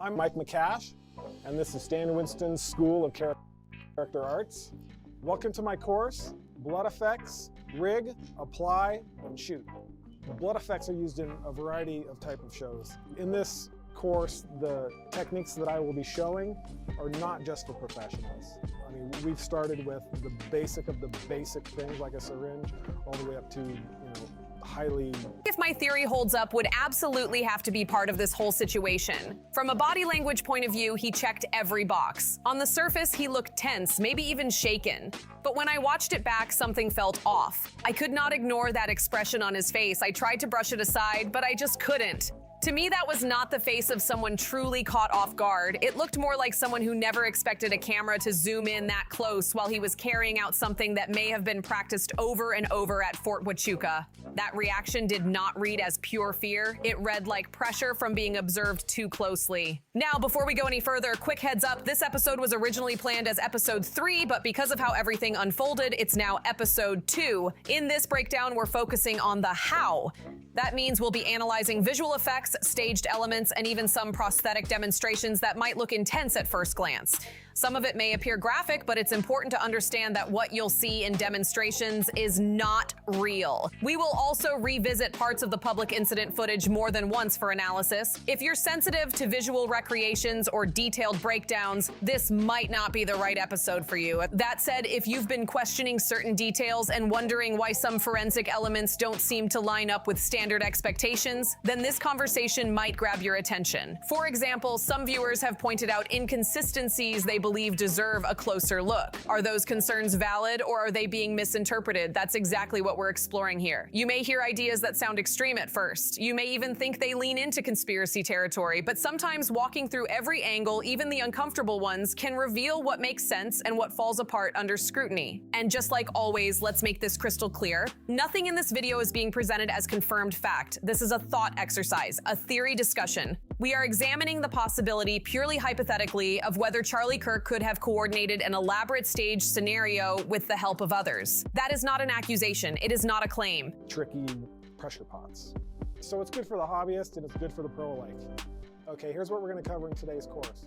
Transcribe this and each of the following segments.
I'm Mike McCash, and this is Stan Winston's School of Character Arts. Welcome to my course, Blood Effects, Rig, Apply, and Shoot. Blood effects are used in a variety of type of shows. In this course, the techniques that I will be showing are not just for professionals. I mean, we've started with the basic of the basic things like a syringe, all the way up to, highly... If my theory holds up, would absolutely have to be part of this whole situation. From a body language point of view, he checked every box. On the surface, he looked tense, maybe even shaken. But when I watched it back, something felt off. I could not ignore that expression on his face. I tried to brush it aside, but I just couldn't. To me, that was not the face of someone truly caught off guard. It looked more like someone who never expected a camera to zoom in that close while he was carrying out something that may have been practiced over and over at Fort Huachuca. That reaction did not read as pure fear. It read like pressure from being observed too closely. Now, before we go any further, quick heads up, this episode was originally planned as episode 3, but because of how everything unfolded, it's now episode 2. In this breakdown, we're focusing on the how. That means we'll be analyzing visual effects, staged elements, and even some prosthetic demonstrations that might look intense at first glance. Some of it may appear graphic, but it's important to understand that what you'll see in demonstrations is not real. We will also revisit parts of the public incident footage more than once for analysis. If you're sensitive to visual recreations or detailed breakdowns, this might not be the right episode for you. That said, if you've been questioning certain details and wondering why some forensic elements don't seem to line up with standard expectations, then this conversation might grab your attention. For example, some viewers have pointed out inconsistencies they believe deserve a closer look. Are those concerns valid, or are they being misinterpreted? That's exactly what we're exploring here. You may hear ideas that sound extreme at first. You may even think they lean into conspiracy territory, but sometimes walking through every angle, even the uncomfortable ones, can reveal what makes sense and what falls apart under scrutiny. And just like always, let's make this crystal clear. Nothing in this video is being presented as confirmed fact. This is a thought exercise, a theory discussion. We are examining the possibility, purely hypothetically, of whether Charlie Kirk could have coordinated an elaborate staged scenario with the help of others. That is not an accusation. It is not a claim. Tricky pressure pots. So it's good for the hobbyist and it's good for the pro alike. Okay, here's what we're going to cover in today's course.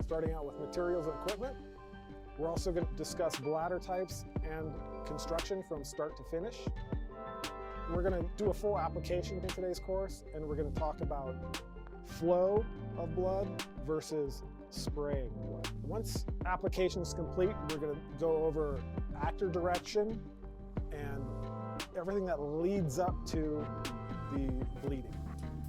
Starting out with materials and equipment. We're also going to discuss bladder types and construction from start to finish. We're going to do a full application in today's course, and we're going to talk about flow of blood versus spraying blood. Once application is complete, we're going to go over actor direction and everything that leads up to the bleeding.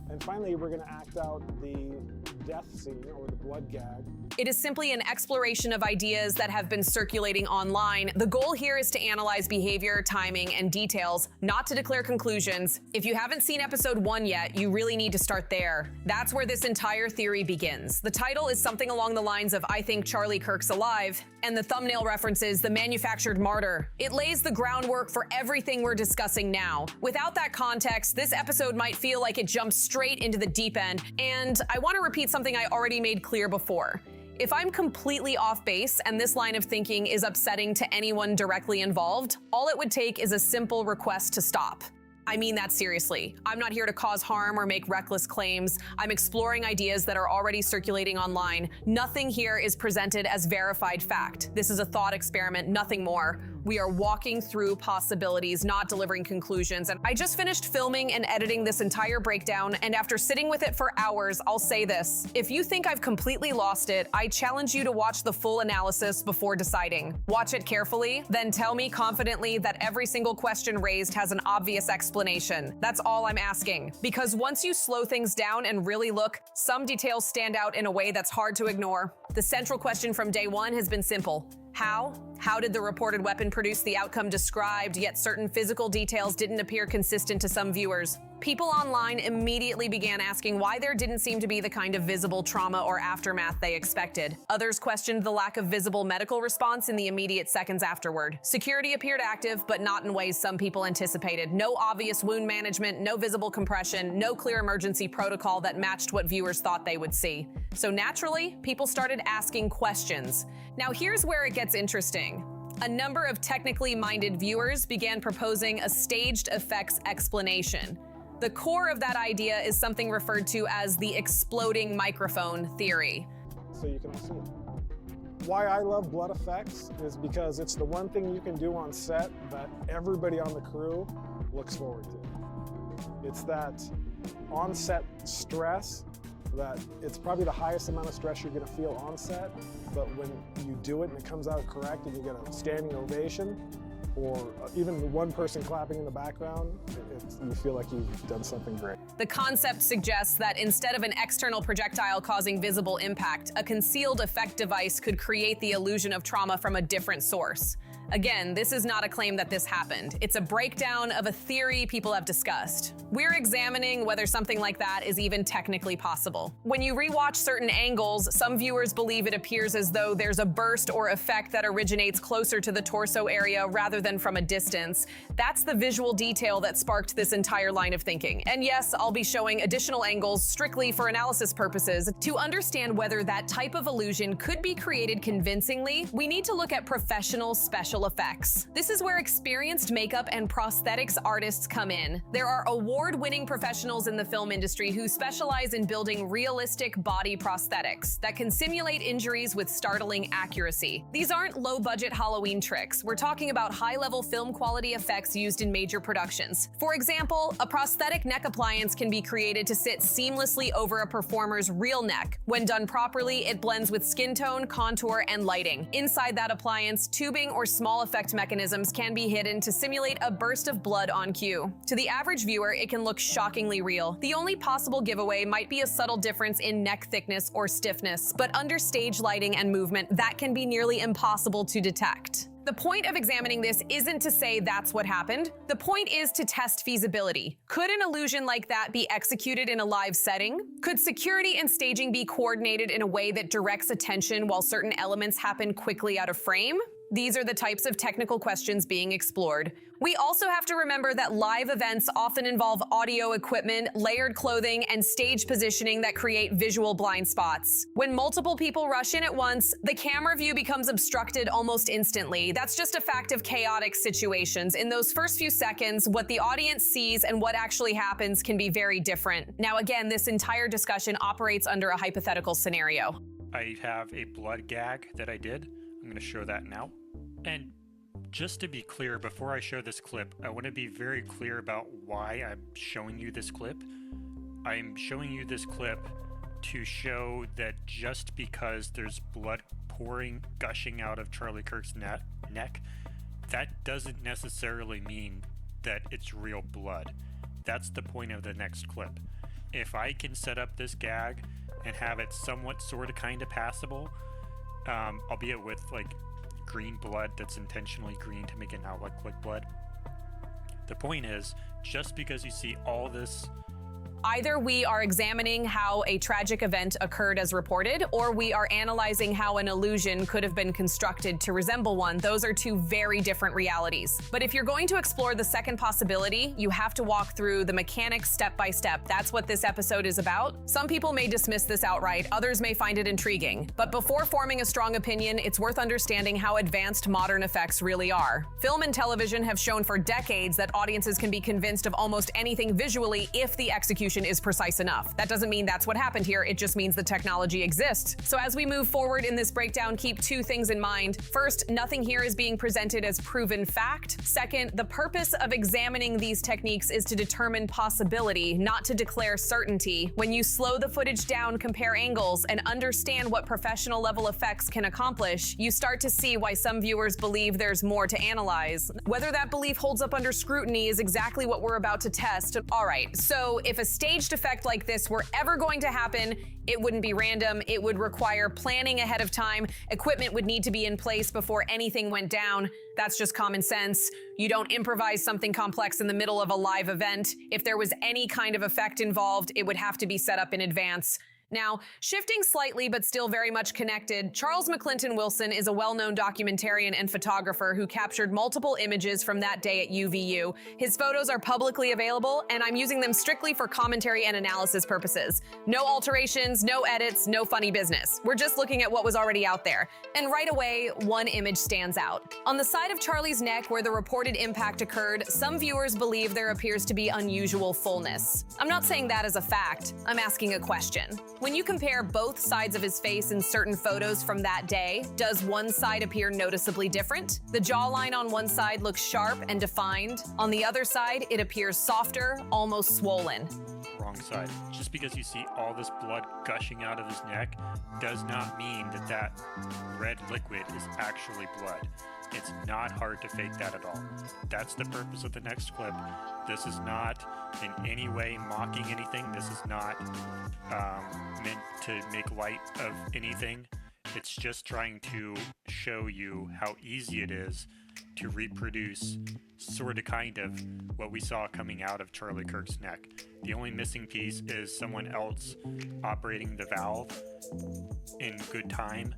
And finally, we're going to act out the death scene or the blood gag. It is simply an exploration of ideas that have been circulating online. The goal here is to analyze behavior, timing, and details, not to declare conclusions. If you haven't seen episode 1 yet, you really need to start there. That's where this entire theory begins. The title is something along the lines of "I think Charlie Kirk's alive," and the thumbnail references the manufactured martyr. It lays the groundwork for everything we're discussing now. Without that context, this episode might feel like it jumps straight into the deep end, and I want to repeat something I already made clear before. If I'm completely off base and this line of thinking is upsetting to anyone directly involved, all it would take is a simple request to stop. I mean that seriously. I'm not here to cause harm or make reckless claims. I'm exploring ideas that are already circulating online. Nothing here is presented as verified fact. This is a thought experiment, nothing more. We are walking through possibilities, not delivering conclusions. And I just finished filming and editing this entire breakdown, and after sitting with it for hours, I'll say this. If you think I've completely lost it, I challenge you to watch the full analysis before deciding. Watch it carefully, then tell me confidently that every single question raised has an obvious explanation. That's all I'm asking. Because once you slow things down and really look, some details stand out in a way that's hard to ignore. The central question from day one has been simple. How? How did the reported weapon produce the outcome described, yet certain physical details didn't appear consistent to some viewers? People online immediately began asking why there didn't seem to be the kind of visible trauma or aftermath they expected. Others questioned the lack of visible medical response in the immediate seconds afterward. Security appeared active, but not in ways some people anticipated. No obvious wound management, no visible compression, no clear emergency protocol that matched what viewers thought they would see. So naturally, people started asking questions. Now here's where it gets interesting. A number of technically minded viewers began proposing a staged effects explanation. The core of that idea is something referred to as the exploding microphone theory. So you can see it. Why I love blood effects is because it's the one thing you can do on set that everybody on the crew looks forward to. It's that on-set stress that it's probably the highest amount of stress you're gonna feel on set, but when you do it and it comes out correct and you get a standing ovation, or even one person clapping in the background, you feel like you've done something great. The concept suggests that instead of an external projectile causing visible impact, a concealed effect device could create the illusion of trauma from a different source. Again, this is not a claim that this happened. It's a breakdown of a theory people have discussed. We're examining whether something like that is even technically possible. When you rewatch certain angles, some viewers believe it appears as though there's a burst or effect that originates closer to the torso area rather than from a distance. That's the visual detail that sparked this entire line of thinking. And yes, I'll be showing additional angles strictly for analysis purposes. To understand whether that type of illusion could be created convincingly, we need to look at professional special effects. This is where experienced makeup and prosthetics artists come in. There are award-winning professionals in the film industry who specialize in building realistic body prosthetics that can simulate injuries with startling accuracy. These aren't low-budget Halloween tricks. We're talking about high-level film quality effects used in major productions. For example, a prosthetic neck appliance can be created to sit seamlessly over a performer's real neck. When done properly, it blends with skin tone, contour, and lighting. Inside that appliance, tubing or small effect mechanisms can be hidden to simulate a burst of blood on cue. To the average viewer, it can look shockingly real. The only possible giveaway might be a subtle difference in neck thickness or stiffness, but under stage lighting and movement, that can be nearly impossible to detect. The point of examining this isn't to say that's what happened. The point is to test feasibility. Could an illusion like that be executed in a live setting? Could security and staging be coordinated in a way that directs attention while certain elements happen quickly out of frame? These are the types of technical questions being explored. We also have to remember that live events often involve audio equipment, layered clothing, and stage positioning that create visual blind spots. When multiple people rush in at once, the camera view becomes obstructed almost instantly. That's just a fact of chaotic situations. In those first few seconds, what the audience sees and what actually happens can be very different. Now again, this entire discussion operates under a hypothetical scenario. I have a blood gag that I did. I'm going to show that now. And just to be clear, before I show this clip, I want to be very clear about why I'm showing you this clip. I'm showing you this clip to show that just because there's blood gushing out of Charlie Kirk's neck, that doesn't necessarily mean that it's real blood. That's the point of the next clip. If I can set up this gag and have it somewhat sort of kind of passable, albeit with like green blood that's intentionally green to make it not look like blood. The point is, just because you see all this, either we are examining how a tragic event occurred as reported, or we are analyzing how an illusion could have been constructed to resemble one. Those are two very different realities. But if you're going to explore the second possibility, you have to walk through the mechanics step by step. That's what this episode is about. Some people may dismiss this outright, others may find it intriguing. But before forming a strong opinion, it's worth understanding how advanced modern effects really are. Film and television have shown for decades that audiences can be convinced of almost anything visually if the execution is precise enough. That doesn't mean that's what happened here, it just means the technology exists. So as we move forward in this breakdown, keep two things in mind. First, nothing here is being presented as proven fact. Second, the purpose of examining these techniques is to determine possibility, not to declare certainty. When you slow the footage down, compare angles, and understand what professional level effects can accomplish, you start to see why some viewers believe there's more to analyze. Whether that belief holds up under scrutiny is exactly what we're about to test. All right, so if a staged effect like this were ever going to happen, it wouldn't be random. It would require planning ahead of time. Equipment would need to be in place before anything went down. That's just common sense. You don't improvise something complex in the middle of a live event. If there was any kind of effect involved, it would have to be set up in advance. Now, shifting slightly but still very much connected, Charles McClinton Wilson is a well-known documentarian and photographer who captured multiple images from that day at UVU. His photos are publicly available, and I'm using them strictly for commentary and analysis purposes. No alterations, no edits, no funny business. We're just looking at what was already out there. And right away, one image stands out. On the side of Charlie's neck where the reported impact occurred, some viewers believe there appears to be unusual fullness. I'm not saying that as a fact, I'm asking a question. When you compare both sides of his face in certain photos from that day, does one side appear noticeably different? The jawline on one side looks sharp and defined. On the other side, it appears softer, almost swollen. Wrong side. Just because you see all this blood gushing out of his neck does not mean that that red liquid is actually blood. It's not hard to fake that at all. That's the purpose of the next clip. This is not in any way mocking anything. This is not meant to make light of anything. It's just trying to show you how easy it is to reproduce sort of kind of what we saw coming out of Charlie Kirk's neck. The only missing piece is someone else operating the valve in good time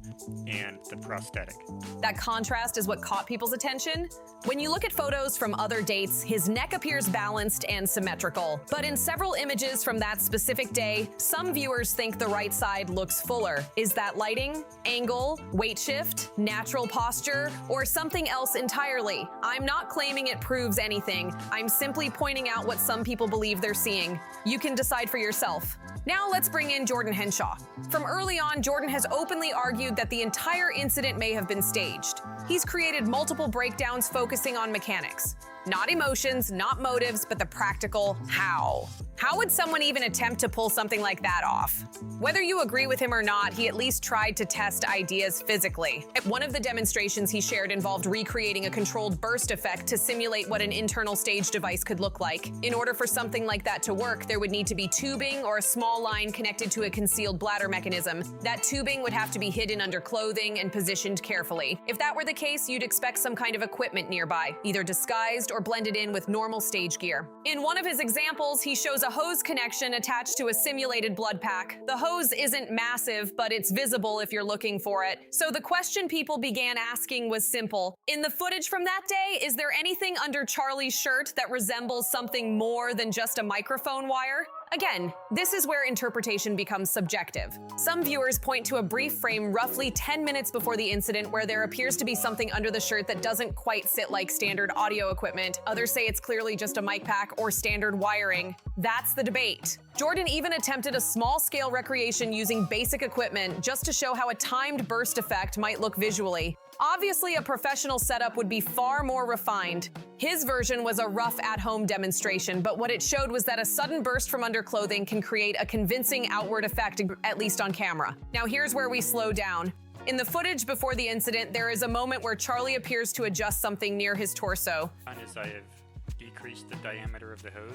and the prosthetic. That contrast is what caught people's attention. When you look at photos from other dates, his neck appears balanced and symmetrical. But in several images from that specific day, some viewers think the right side looks fuller. Is that lighting, angle, weight shift, natural posture, or something else entirely? I'm not claiming it proves anything. I'm simply pointing out what some people believe they're seeing. You can decide for yourself. Now let's bring in Jordan Henshaw. From early on, Jordan has openly argued that the entire incident may have been staged. He's created multiple breakdowns focusing on mechanics. Not emotions, not motives, but the practical how. How would someone even attempt to pull something like that off? Whether you agree with him or not, he at least tried to test ideas physically. One of the demonstrations he shared involved recreating a controlled burst effect to simulate what an internal stage device could look like. In order for something like that to work, there would need to be tubing or a small line connected to a concealed bladder mechanism. That tubing would have to be hidden under clothing and positioned carefully. If that were the case, you'd expect some kind of equipment nearby, either disguised or blended in with normal stage gear. In one of his examples, he shows a hose connection attached to a simulated blood pack. The hose isn't massive, but it's visible if you're looking for it. So the question people began asking was simple. In the footage from that day, is there anything under Charlie's shirt that resembles something more than just a microphone wire? Again, this is where interpretation becomes subjective. Some viewers point to a brief frame roughly 10 minutes before the incident where there appears to be something under the shirt that doesn't quite sit like standard audio equipment. Others say it's clearly just a mic pack or standard wiring. That's the debate. Jordan even attempted a small-scale recreation using basic equipment just to show how a timed burst effect might look visually. Obviously, a professional setup would be far more refined. His version was a rough at-home demonstration, but what it showed was that a sudden burst from under clothing can create a convincing outward effect, at least on camera. Now here's where we slow down. In the footage before the incident, there is a moment where Charlie appears to adjust something near his torso. As I have decreased the diameter of the hose,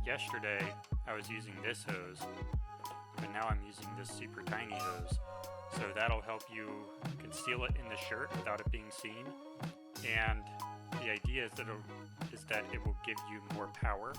yesterday I was using this hose, but now I'm using this super tiny hose. So that'll help you conceal it in the shirt without it being seen. And the idea is that it will give you more power.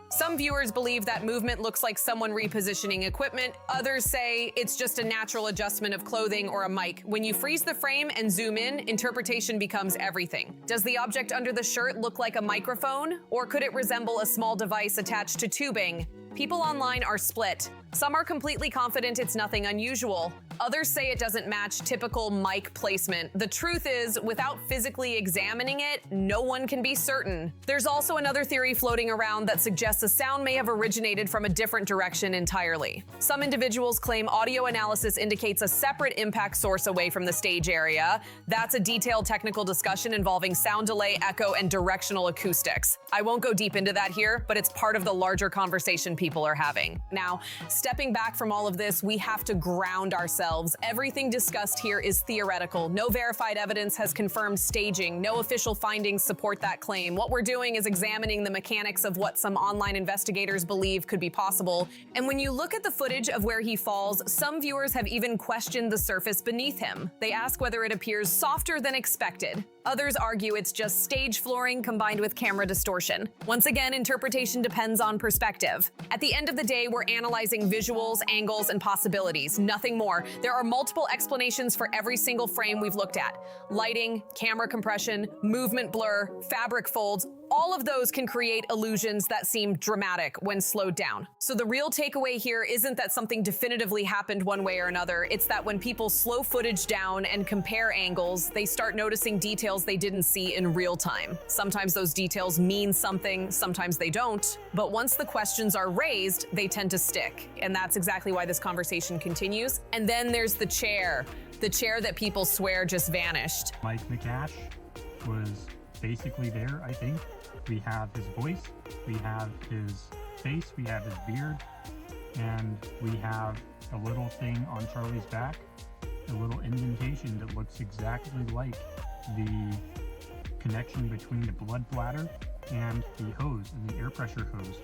Some viewers believe that movement looks like someone repositioning equipment. Others say it's just a natural adjustment of clothing or a mic. When you freeze the frame and zoom in, interpretation becomes everything. Does the object under the shirt look like a microphone? Or could it resemble a small device attached to tubing? People online are split. Some are completely confident it's nothing unusual. Others say it doesn't match typical mic placement. The truth is, without physically examining it, no one can be certain. There's also another theory floating around that suggests the sound may have originated from a different direction entirely. Some individuals claim audio analysis indicates a separate impact source away from the stage area. That's a detailed technical discussion involving sound delay, echo, and directional acoustics. I won't go deep into that here, but it's part of the larger conversation people are having. Now, stepping back from all of this, we have to ground ourselves. Everything discussed here is theoretical. No verified evidence has confirmed staging. No official findings support that claim. What we're doing is examining the mechanics of what some online investigators believe could be possible. And when you look at the footage of where he falls, some viewers have even questioned the surface beneath him. They ask whether it appears softer than expected. Others argue it's just stage flooring combined with camera distortion. Once again, interpretation depends on perspective. At the end of the day, we're analyzing visuals, angles, and possibilities, nothing more. There are multiple explanations for every single frame we've looked at. Lighting, camera compression, movement blur, fabric folds, all of those can create illusions that seem dramatic when slowed down. So the real takeaway here isn't that something definitively happened one way or another, it's that when people slow footage down and compare angles, they start noticing details they didn't see in real time. Sometimes those details mean something, sometimes they don't, but once the questions are raised, they tend to stick. And that's exactly why this conversation continues. And then there's the chair that people swear just vanished. Mike McAsh was basically there, I think. We have his voice, we have his face, we have his beard, and we have a little thing on Charlie's back, a little indentation that looks exactly like the connection between the blood bladder and the hose, and the air pressure hose,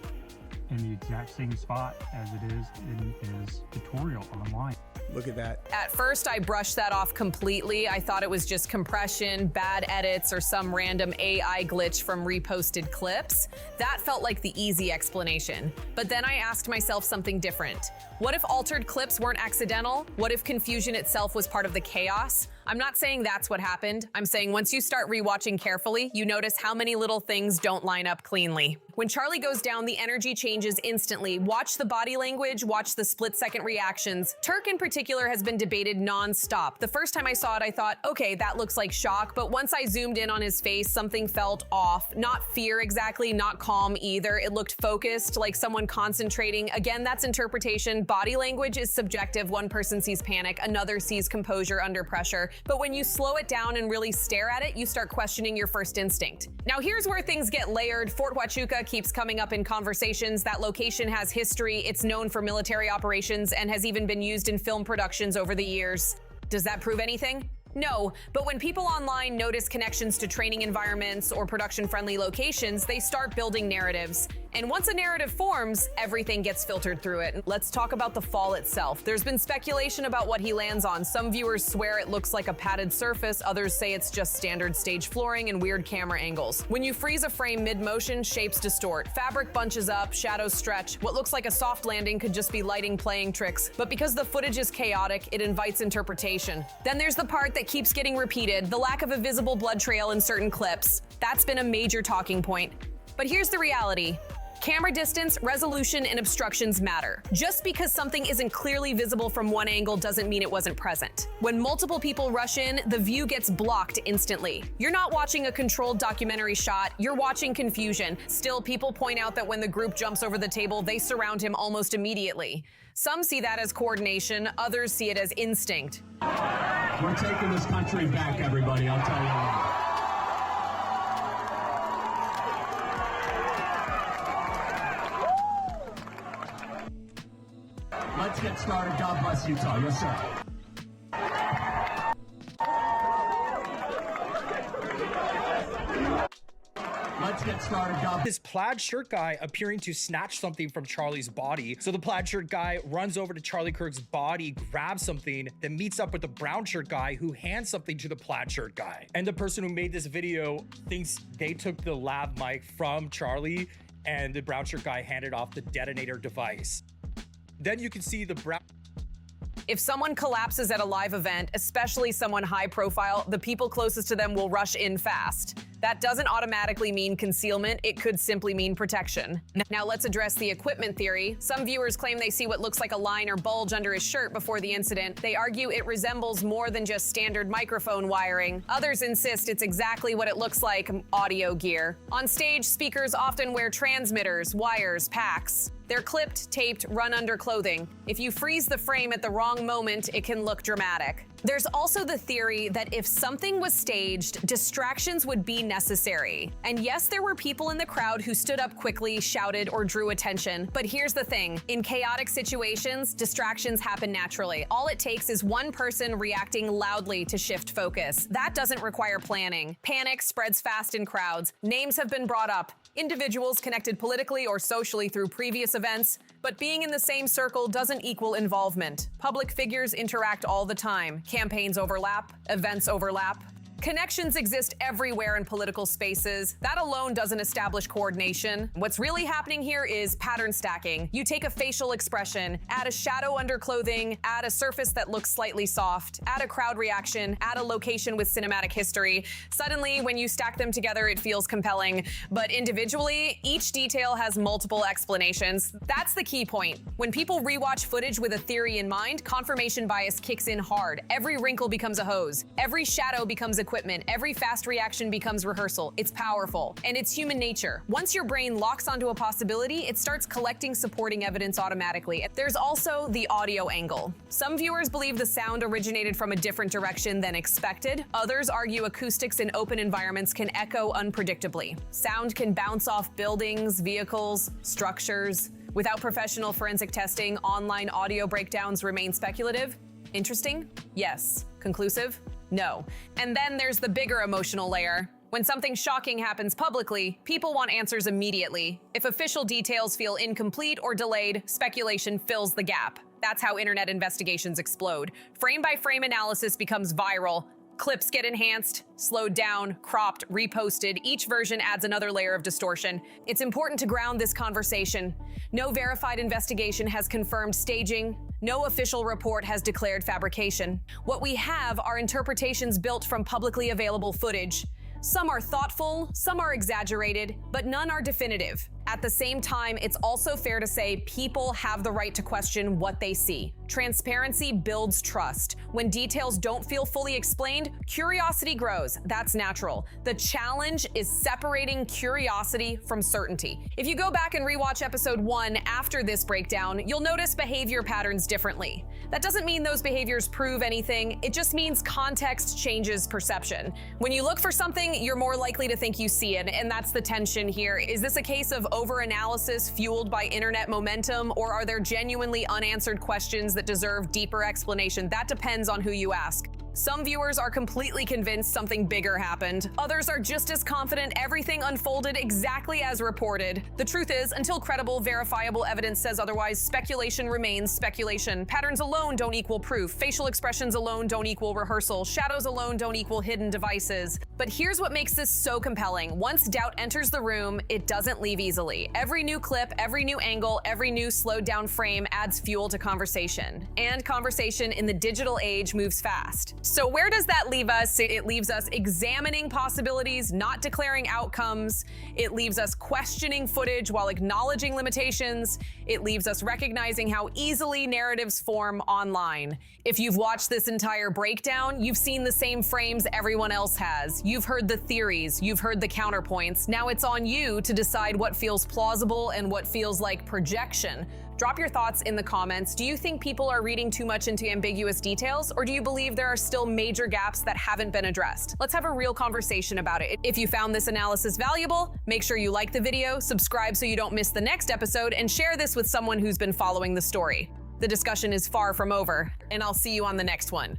in the exact same spot as it is in his tutorial online. Look at that. At first, I brushed that off completely. I thought it was just compression, bad edits, or some random AI glitch from reposted clips. That felt like the easy explanation. But then I asked myself something different. What if altered clips weren't accidental? What if confusion itself was part of the chaos? I'm not saying that's what happened. I'm saying once you start rewatching carefully, you notice how many little things don't line up cleanly. When Charlie goes down, the energy changes instantly. Watch the body language, watch the split-second reactions. Kirk in particular has been debated non-stop. The first time I saw it, I thought, okay, that looks like shock, but once I zoomed in on his face, something felt off. Not fear exactly, not calm either. It looked focused, like someone concentrating. Again, that's interpretation. Body language is subjective. One person sees panic, another sees composure under pressure. But when you slow it down and really stare at it, you start questioning your first instinct. Now here's where things get layered. Fort Huachuca keeps coming up in conversations. That location has history, it's known for military operations, and has even been used in film productions over the years. Does that prove anything? No, but when people online notice connections to training environments or production-friendly locations, they start building narratives. And once a narrative forms, everything gets filtered through it. Let's talk about the fall itself. There's been speculation about what he lands on. Some viewers swear it looks like a padded surface, others say it's just standard stage flooring and weird camera angles. When you freeze a frame mid-motion, shapes distort. Fabric bunches up, shadows stretch. What looks like a soft landing could just be lighting playing tricks. But because the footage is chaotic, it invites interpretation. Then there's the part that keeps getting repeated, the lack of a visible blood trail in certain clips. That's been a major talking point. But here's the reality. Camera distance, resolution, and obstructions matter. Just because something isn't clearly visible from one angle doesn't mean it wasn't present. When multiple people rush in, the view gets blocked instantly. You're not watching a controlled documentary shot, you're watching confusion. Still, people point out that when the group jumps over the table, they surround him almost immediately. Some see that as coordination, others see it as instinct. We're taking this country back, everybody, I'll tell you what. Let's get started. God bless Utah. Yes, sir. Let's get started. God. This plaid shirt guy appearing to snatch something from Charlie's body. So the plaid shirt guy runs over to Charlie Kirk's body, grabs something, then meets up with the brown shirt guy who hands something to the plaid shirt guy. And the person who made this video thinks they took the lav mic from Charlie and the brown shirt guy handed off the detonator device. Then you can see the brown. If someone collapses at a live event, especially someone high profile, the people closest to them will rush in fast. That doesn't automatically mean concealment, it could simply mean protection. Now let's address the equipment theory. Some viewers claim they see what looks like a line or bulge under his shirt before the incident. They argue it resembles more than just standard microphone wiring. Others insist it's exactly what it looks like, audio gear. On stage, speakers often wear transmitters, wires, packs. They're clipped, taped, run under clothing. If you freeze the frame at the wrong moment, it can look dramatic. There's also the theory that if something was staged, distractions would be necessary. And yes, there were people in the crowd who stood up quickly, shouted, or drew attention. But here's the thing. In chaotic situations, distractions happen naturally. All it takes is one person reacting loudly to shift focus. That doesn't require planning. Panic spreads fast in crowds. Names have been brought up. Individuals connected politically or socially through previous events, but being in the same circle doesn't equal involvement. Public figures interact all the time. Campaigns overlap, events overlap. Connections exist everywhere in political spaces. That alone doesn't establish coordination. What's really happening here is pattern stacking. You take a facial expression, add a shadow under clothing, add a surface that looks slightly soft, add a crowd reaction, add a location with cinematic history. Suddenly, when you stack them together, it feels compelling. But individually, each detail has multiple explanations. That's the key point. When people rewatch footage with a theory in mind, confirmation bias kicks in hard. Every wrinkle becomes a hose. Every shadow becomes equipment. Every fast reaction becomes rehearsal. It's powerful. And it's human nature. Once your brain locks onto a possibility, it starts collecting supporting evidence automatically. There's also the audio angle. Some viewers believe the sound originated from a different direction than expected. Others argue acoustics in open environments can echo unpredictably. Sound can bounce off buildings, vehicles, structures. Without professional forensic testing, online audio breakdowns remain speculative. Interesting? Yes. Conclusive? No. And then there's the bigger emotional layer. When something shocking happens publicly, people want answers immediately. If official details feel incomplete or delayed, speculation fills the gap. That's how internet investigations explode. Frame-by-frame analysis becomes viral. Clips get enhanced, slowed down, cropped, reposted. Each version adds another layer of distortion. It's important to ground this conversation. No verified investigation has confirmed staging. No official report has declared fabrication. What we have are interpretations built from publicly available footage. Some are thoughtful, some are exaggerated, but none are definitive. At the same time, it's also fair to say people have the right to question what they see. Transparency builds trust. When details don't feel fully explained, curiosity grows. That's natural. The challenge is separating curiosity from certainty. If you go back and rewatch episode 1 after this breakdown, you'll notice behavior patterns differently. That doesn't mean those behaviors prove anything. It just means context changes perception. When you look for something, you're more likely to think you see it, and that's the tension here. Is this a case of over-analysis fueled by internet momentum, or are there genuinely unanswered questions that deserve deeper explanation? That depends on who you ask. Some viewers are completely convinced something bigger happened. Others are just as confident everything unfolded exactly as reported. The truth is, until credible, verifiable evidence says otherwise, speculation remains speculation. Patterns alone don't equal proof. Facial expressions alone don't equal rehearsal. Shadows alone don't equal hidden devices. But here's what makes this so compelling. Once doubt enters the room, it doesn't leave easily. Every new clip, every new angle, every new slowed down frame adds fuel to conversation. And conversation in the digital age moves fast. So where does that leave us? It leaves us examining possibilities, not declaring outcomes. It leaves us questioning footage while acknowledging limitations. It leaves us recognizing how easily narratives form online. If you've watched this entire breakdown, you've seen the same frames everyone else has. You've heard the theories, you've heard the counterpoints. Now it's on you to decide what feels plausible and what feels like projection. Drop your thoughts in the comments. Do you think people are reading too much into ambiguous details, or do you believe there are still major gaps that haven't been addressed? Let's have a real conversation about it. If you found this analysis valuable, make sure you like the video, subscribe so you don't miss the next episode, and share this with someone who's been following the story. The discussion is far from over, and I'll see you on the next one.